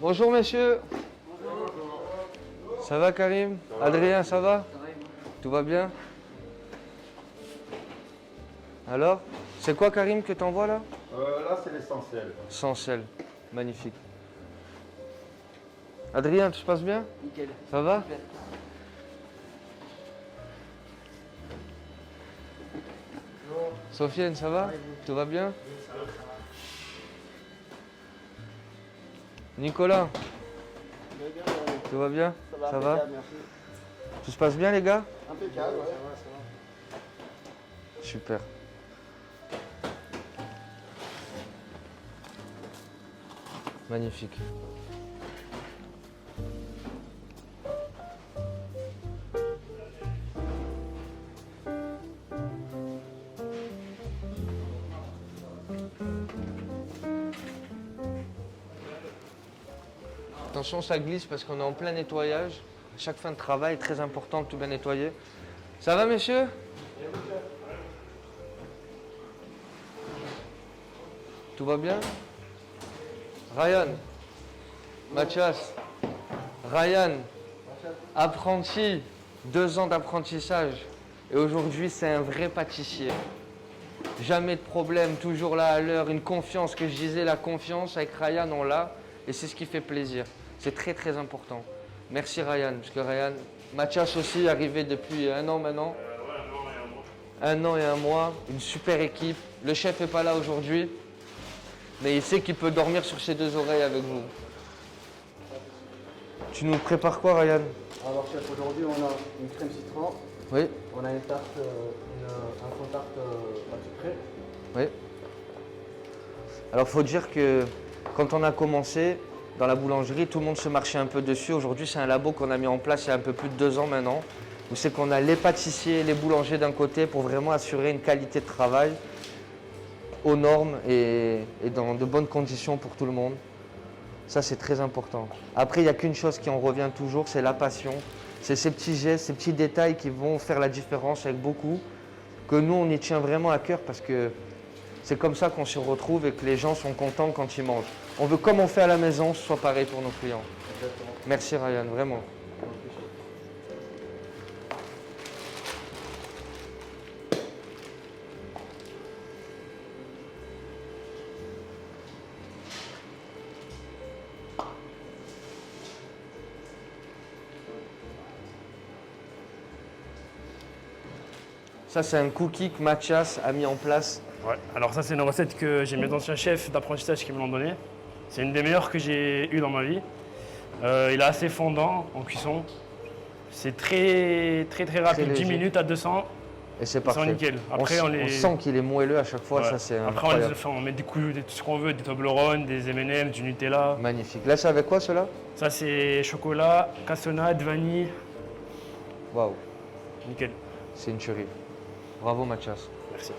Bonjour messieurs. Ça va Karim? Adrien, ça va? Tout va bien? Alors? C'est quoi Karim que t'envoies là? Là c'est l'essentiel. Essentiel. Magnifique. Adrien, tout se passe bien? Nickel. Ça va? Super. Sofiane, ça va? Tout va bien? Nicolas, tout va bien? Ça va? Merci. Tout se passe bien les gars? Impeccable, ouais. Super. Magnifique. Attention, ça glisse parce qu'on est en plein nettoyage. Chaque fin de travail est très important de tout bien nettoyer. Ça va, messieurs? Tout va bien? Ryan, Mathias, Ryan, apprenti, 2 ans d'apprentissage. Et aujourd'hui, c'est un vrai pâtissier. Jamais de problème, toujours là à l'heure. Une confiance, que je disais, la confiance avec Ryan, on l'a. Et c'est ce qui fait plaisir. C'est très très important. Merci Ryan, parce que Ryan, Mathias aussi, arrivé depuis 1 an maintenant. 1 an et 1 mois, une super équipe. Le chef n'est pas là aujourd'hui, mais il sait qu'il peut dormir sur ses 2 oreilles avec vous. Tu nous prépares quoi Ryan? Alors chef, aujourd'hui on a une crème citron, Oui, on a une tarte, un fond tarte à sucré. oui. Alors il faut dire que quand on a commencé dans la boulangerie, tout le monde se marchait un peu dessus. Aujourd'hui, c'est un labo qu'on a mis en place il y a un peu plus de 2 ans maintenant, où c'est qu'on a les pâtissiers, les boulangers d'un côté pour vraiment assurer une qualité de travail aux normes et dans de bonnes conditions pour tout le monde. Ça, c'est très important. Après, il n'y a qu'une chose qui en revient toujours, c'est la passion. C'est ces petits gestes, ces petits détails qui vont faire la différence avec beaucoup, que nous, on y tient vraiment à cœur parce que c'est comme ça qu'on se retrouve et que les gens sont contents quand ils mangent. On veut, comme on fait à la maison, que ce soit pareil pour nos clients. Exactement. Merci Ryan, vraiment. Ça, c'est un cookie que Mathias a mis en place. Ouais, alors ça c'est une recette que j'ai mes anciens chefs d'apprentissage qui me l'ont donnée. C'est une des meilleures que j'ai eues dans ma vie. Il est assez fondant en cuisson. C'est très rapide, 10 léger. minutes à 200, Et c'est ils parfait. sont nickel. Après on sent qu'il est moelleux à chaque fois, ouais. ça c'est Après incroyable. on met tout ce qu'on veut, des Toblerone, des M&M's, du Nutella. Magnifique. Là, c'est avec quoi cela? Ça c'est chocolat, cassonade, vanille, Waouh, nickel. c'est une tuerie. Bravo Mathias. Merci.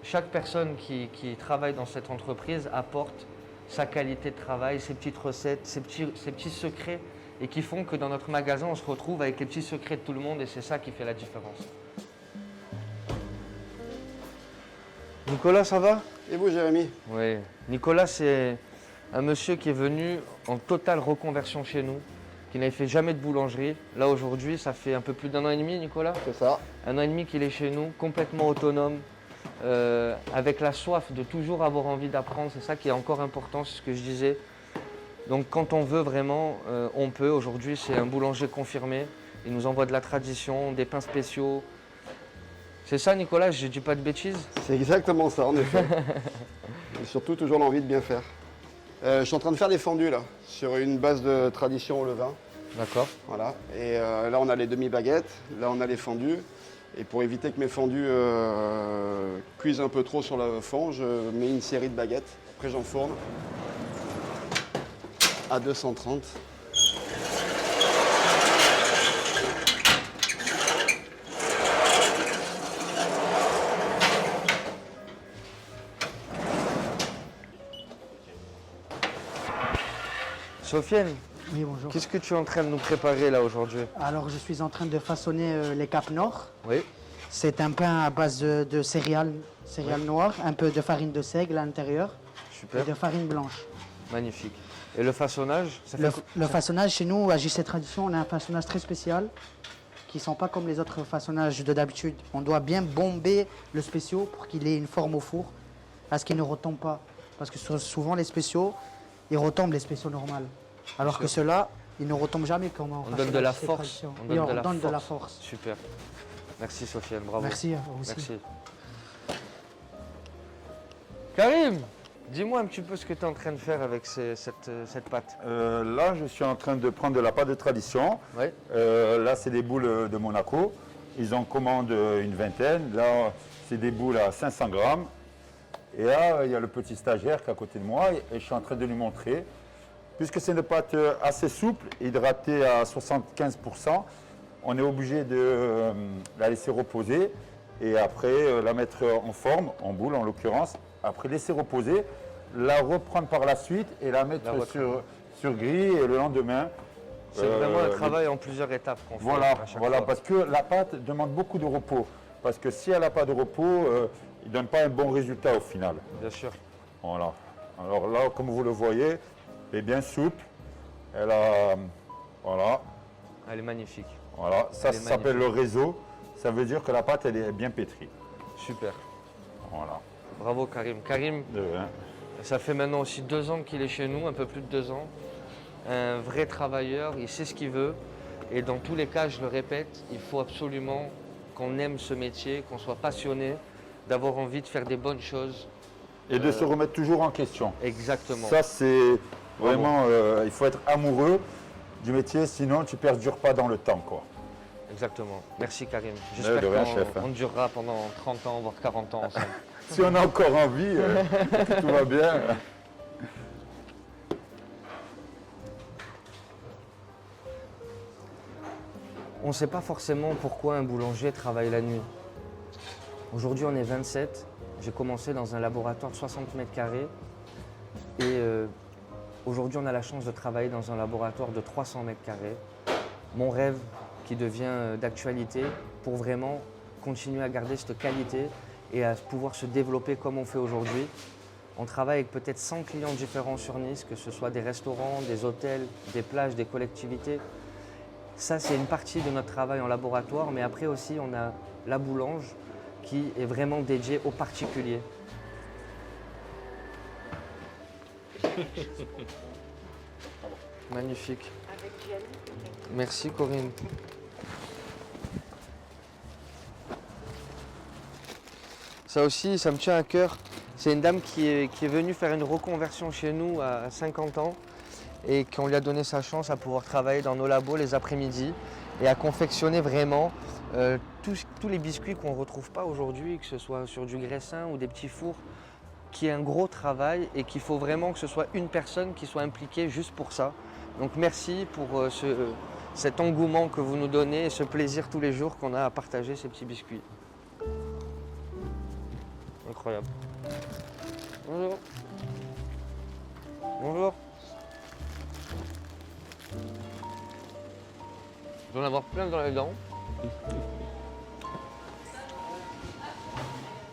Chaque personne qui travaille dans cette entreprise apporte sa qualité de travail, ses petites recettes, ses petits secrets et qui font que dans notre magasin, on se retrouve avec les petits secrets de tout le monde et c'est ça qui fait la différence. Nicolas, ça va? Et vous Jérémy? Oui. Nicolas, c'est un monsieur qui est venu en totale reconversion chez nous, qui n'avait fait jamais de boulangerie. Là, aujourd'hui, ça fait un peu plus d'1 an et demi, Nicolas? C'est ça. 1 an et demi qu'il est chez nous, complètement autonome, avec la soif de toujours avoir envie d'apprendre. C'est ça qui est encore important, c'est ce que je disais. Donc quand on veut vraiment, on peut. Aujourd'hui, c'est un boulanger confirmé. Il nous envoie de la tradition, des pains spéciaux. C'est ça, Nicolas? Je ne dis pas de bêtises? C'est exactement ça, en effet. Et surtout, toujours l'envie de bien faire. Je suis en train de faire des fondus, là, sur une base de tradition au levain. D'accord. Voilà. Et là, on a les demi-baguettes, là, on a les fondus. Et pour éviter que mes fondus cuisent un peu trop sur le fond, je mets une série de baguettes. Après, j'enfourne à 230. Sofiane, Oui, bonjour. qu'est-ce que tu es en train de nous préparer là aujourd'hui? Alors, je suis en train de façonner les capes nord. Oui. C'est un pain à base de céréales noires, un peu de farine de seigle à l'intérieur Super, et de farine blanche. magnifique. Et le façonnage, ça fait Le façonnage, chez nous, à JC Tradition, on a un façonnage très spécial qui ne sont pas comme les autres façonnages de d'habitude. On doit bien bomber le spéciaux pour qu'il ait une forme au four, à ce qu'il ne retombe pas. Parce que souvent, les spéciaux, ils retombent les spéciaux normales. Alors que ceux-là, ils ne retombent jamais comme en On donne de la JC force. Tradition. On Oui, donne on donne de la force. Super. Merci Sofiane, bravo. Merci à vous aussi. Merci. Karim, dis-moi un petit peu ce que tu es en train de faire avec cette pâte. Là, je suis en train de prendre de la pâte de tradition. Oui. Là, c'est des boules de Monaco. Ils en commandent une vingtaine. Là, c'est des boules à 500 grammes. Et là, il y a le petit stagiaire qui est à côté de moi et je suis en train de lui montrer. Puisque c'est une pâte assez souple, hydratée à 75%, on est obligé de la laisser reposer et après la mettre en forme, en boule en l'occurrence. Après laisser reposer, la reprendre par la suite et la mettre sur grille et le lendemain. C'est vraiment un travail en plusieurs étapes qu'on fait Voilà, à chaque voilà, fois. parce que la pâte demande beaucoup de repos. Parce que si elle n'a pas de repos, il ne donne pas un bon résultat au final. Bien sûr. Voilà. Alors là, comme vous le voyez, elle est bien souple. Elle a, voilà, Elle est magnifique. voilà. Ça Elle est s'appelle le magnifique. réseau. Ça veut dire que la pâte, elle est bien pétrie. Super. Voilà. Bravo Karim. Karim, De rien. ça fait maintenant aussi 2 ans qu'il est chez nous, un peu plus de 2 ans. Un vrai travailleur, il sait ce qu'il veut. Et dans tous les cas, je le répète, il faut absolument qu'on aime ce métier, qu'on soit passionné, d'avoir envie de faire des bonnes choses. Et de se remettre toujours en question. Exactement. Ça, c'est vraiment, il faut être amoureux du métier, sinon tu ne perdures pas dans le temps, quoi. Exactement. Merci Karim. de J'espère rien, chef, hein. qu'on durera pendant 30 ans, voire 40 ans ensemble. Si on a encore envie, tout va bien. On ne sait pas forcément pourquoi un boulanger travaille la nuit. Aujourd'hui, on est 27. J'ai commencé dans un laboratoire de 60 mètres carrés. Et aujourd'hui, on a la chance de travailler dans un laboratoire de 300 mètres carrés. Mon rêve qui devient d'actualité pour vraiment continuer à garder cette qualité et à pouvoir se développer comme on fait aujourd'hui. On travaille avec peut-être 100 clients différents sur Nice, que ce soit des restaurants, des hôtels, des plages, des collectivités. Ça, c'est une partie de notre travail en laboratoire, mais après aussi, on a la boulange qui est vraiment dédiée aux particuliers. Magnifique. Merci Corinne. Ça aussi, ça me tient à cœur. C'est une dame qui est venue faire une reconversion chez nous à 50 ans et qu'on lui a donné sa chance à pouvoir travailler dans nos labos les après-midi et à confectionner vraiment tous les biscuits qu'on ne retrouve pas aujourd'hui, que ce soit sur du graissin ou des petits fours, qui est un gros travail et qu'il faut vraiment que ce soit une personne qui soit impliquée juste pour ça. Donc merci pour cet engouement que vous nous donnez et ce plaisir tous les jours qu'on a à partager ces petits biscuits. Incroyable. Bonjour. Bonjour. Je vais en avoir plein dans les dents.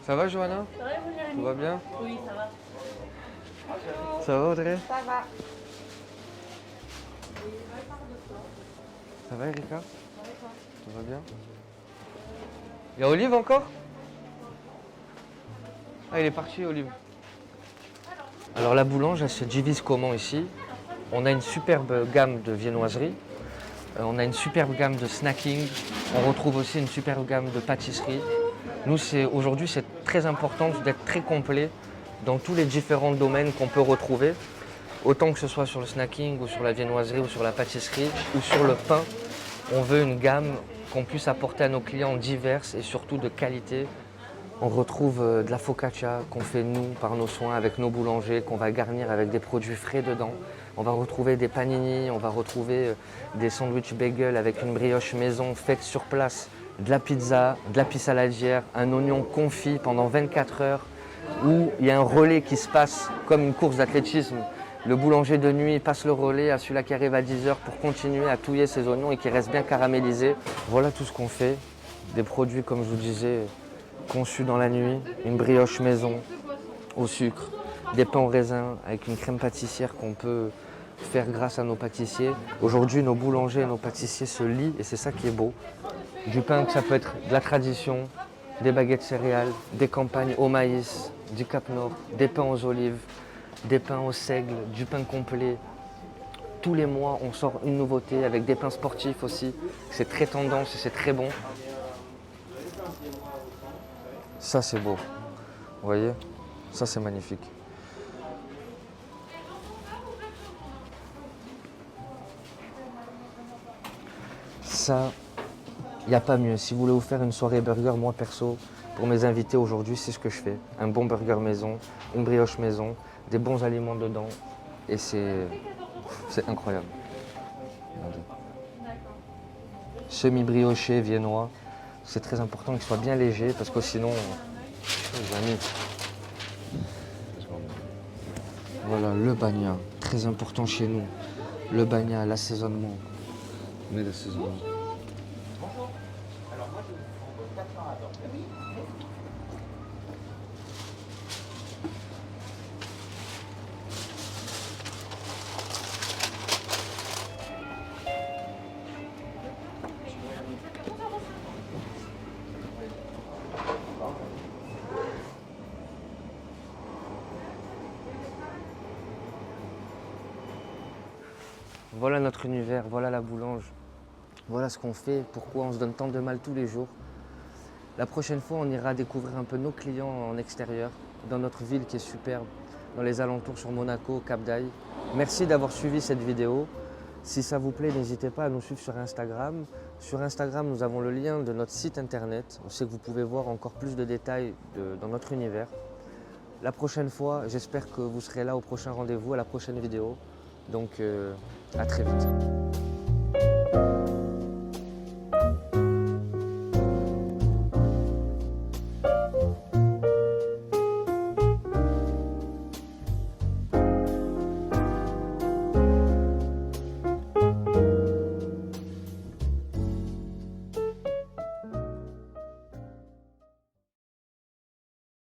Ça va Johanna? Ça va, vous, Jérémy? Tout va bien? Oui, ça va. Ça va Audrey? Ça va. Ça va Erika? Tout va bien? Il y a Olive encore? Ah, il est parti Olive. Alors la boulange, elle se divise comment ici? On a une superbe gamme de viennoiserie. On a une superbe gamme de snacking. On retrouve aussi une superbe gamme de pâtisserie. Nous, aujourd'hui, c'est très important d'être très complet dans tous les différents domaines qu'on peut retrouver. Autant que ce soit sur le snacking ou sur la viennoiserie ou sur la pâtisserie ou sur le pain. On veut une gamme qu'on puisse apporter à nos clients diverses et surtout de qualité. On retrouve de la focaccia qu'on fait nous par nos soins avec nos boulangers, qu'on va garnir avec des produits frais dedans. On va retrouver des panini, on va retrouver des sandwichs bagel avec une brioche maison faite sur place, de la pizza, de la pizza saladière, un oignon confit pendant 24 heures où il y a un relais qui se passe comme une course d'athlétisme Le boulanger de nuit passe le relais à celui-là qui arrive à 10 h pour continuer à touiller ses oignons et qui reste bien caramélisé. Voilà tout ce qu'on fait. Des produits, comme je vous disais, conçus dans la nuit. Une brioche maison au sucre, des pains au raisin avec une crème pâtissière qu'on peut faire grâce à nos pâtissiers. Aujourd'hui, nos boulangers et nos pâtissiers se lient et c'est ça qui est beau. Du pain, que ça peut être de la tradition, des baguettes céréales, des campagnes au maïs, du Cap Nord, des pains aux olives, des pains au seigle, du pain complet. Tous les mois, on sort une nouveauté avec des pains sportifs aussi. C'est très tendance et c'est très bon. Ça, c'est beau. Vous voyez? Ça, c'est magnifique. Ça, il n'y a pas mieux. Si vous voulez vous faire une soirée burger, moi perso, pour mes invités aujourd'hui, c'est ce que je fais. Un bon burger maison, une brioche maison, des bons aliments dedans. Et c'est incroyable. Semi-brioché viennois. C'est très important qu'il soit bien léger parce que sinon, les amis. Voilà, le bagna, très important chez nous. Le bagna, l'assaisonnement. Mais l'assaisonnement. Voilà notre univers, voilà la boulange. Voilà ce qu'on fait, pourquoi on se donne tant de mal tous les jours. La prochaine fois, on ira découvrir un peu nos clients en extérieur, dans notre ville qui est superbe, dans les alentours sur Monaco, Cap d'Aille. Merci d'avoir suivi cette vidéo. Si ça vous plaît, n'hésitez pas à nous suivre sur Instagram. Sur Instagram, nous avons le lien de notre site internet. On sait que vous pouvez voir encore plus de détails dans notre univers. La prochaine fois, j'espère que vous serez là au prochain rendez-vous, à la prochaine vidéo. Donc, à très vite.